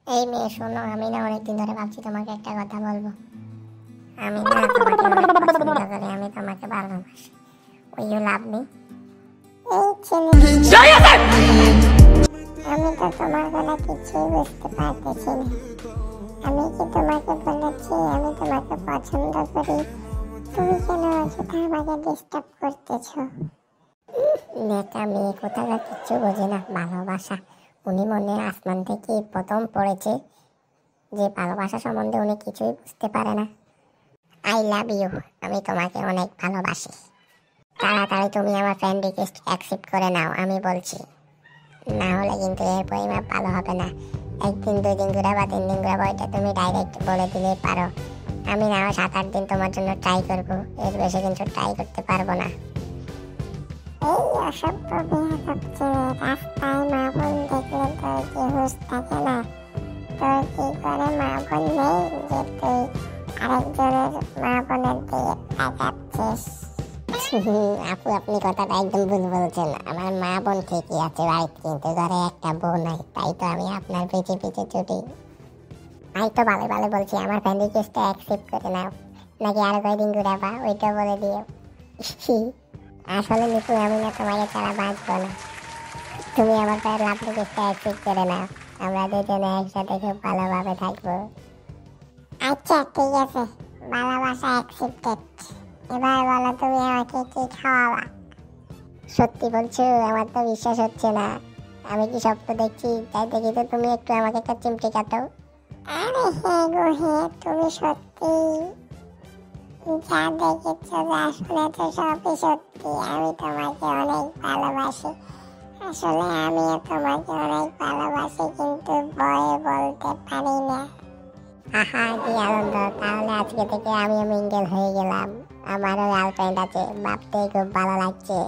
এই মেয়ে শোনো, আমি না অনেকদিন ধরে ভাবছি তোমাকে একটা কথা বলবো। আমি না তোমাকে অনেক পছন্দ করি, আমি তোমাকে ভালোবাসি। We you love me? এই ছেলে, আমি তো তোমার কথা কিছুই বুঝতে পারতেছি না। আমি কি তোমাকে বলেছি আমি তোমাকে পছন্দ করি? তুমি কেন সেটা আমাকে ডিস্টার্ব করতেছো? নেতা মেয়ে কোথাকার কিচ্ছু বোঝে না ভালোবাসা। উনি মনে হয় আসমান থেকে প্রথম পড়েছে, যে ভালোবাসা সম্বন্ধে উনি কিছুই বুঝতে পারে না। আই লাভ ইউ, আমি তোমাকে অনেক ভালোবাসি। তাড়াতাড়ি তুমি আমার ফ্রেন্ড রিকোয়েস্ট অ্যাকসেপ্ট করে নাও, আমি বলছি। না হলে কিন্তু এর পরিমাপ ভালো হবে না। একদিন 2 দিন ঘুরে বা 3 দিন ঘুরে ওইটা তুমি ডাইরেক্ট বলে দিলেই পারো। আমি না হয় 7-8 দিন তোমার জন্য ট্রাই করবো, এর বেশি কিন্তু ট্রাই করতে পারবো না। এই অসভ্য বেয়াদব ছেলে, রাস্তায় মা বোন দেখলে তোর কি হুঁশ থাকে না? তোর কি করে মা বোন নেই যে তুই আরেকজনের মা বোনের দিকে তাকাচ্ছিস? আপু, আপনি কথাটা একদম ভুল বলছেন। আমার মা বোন ঠিকই আছে বাড়িতে, কিন্তু ঘরে একটা বউ নাই, তাই তো আমি আপনার পিছে পিছে ছুটি। আমি তো ভালো ভালো বলছি, আমার ফ্রেন্ড রিকোয়েস্টটা অ্যাকসেপ্ট করে নাও, নাকি আরো কয়দিন ঘুরাবা ওইটা বলে দিও। আসলে নিপু, আমি না তোমাকে ছাড়া বাঁচবো না। তুমি আমার ফ্রেন্ড লাভ রিকোয়েস্টটা অ্যাকসেপ্ট করে নাও, আমরা দুজনে একসাথে খুব ভালোভাবে থাকবো। আচ্ছা ঠিক আছে, ভালোবাসা অ্যাকসেপ্টেড। এবার বলো তুমি আমাকে কি খাওয়াবা? সত্যি বলছো? আমার তো বিশ্বাস হচ্ছে না। আমি কি স্বপ্ন দেখছি? তাই দেখি তো তুমি একটু আমাকে একটা চিমটি কাটো। আরে হ্যাঁ গো হ্যাঁ, তুমি সত্যি যা দেখেছো যা শুনেছো সবই সত্যি। আমি তোমাকে অনেক ভালোবাসি। আসলে আমিও তোমাকে অনেক ভালোবাসি, কিন্তু ভয়ে বলতে পারি না। আহা কি আনন্দ! তাহলে আজকে থেকে আমিও মিঙ্গেল হয়ে গেলাম। আমারও গার্লফ্রেন্ড আছে, ভাবতেই খুব ভালো লাগছে।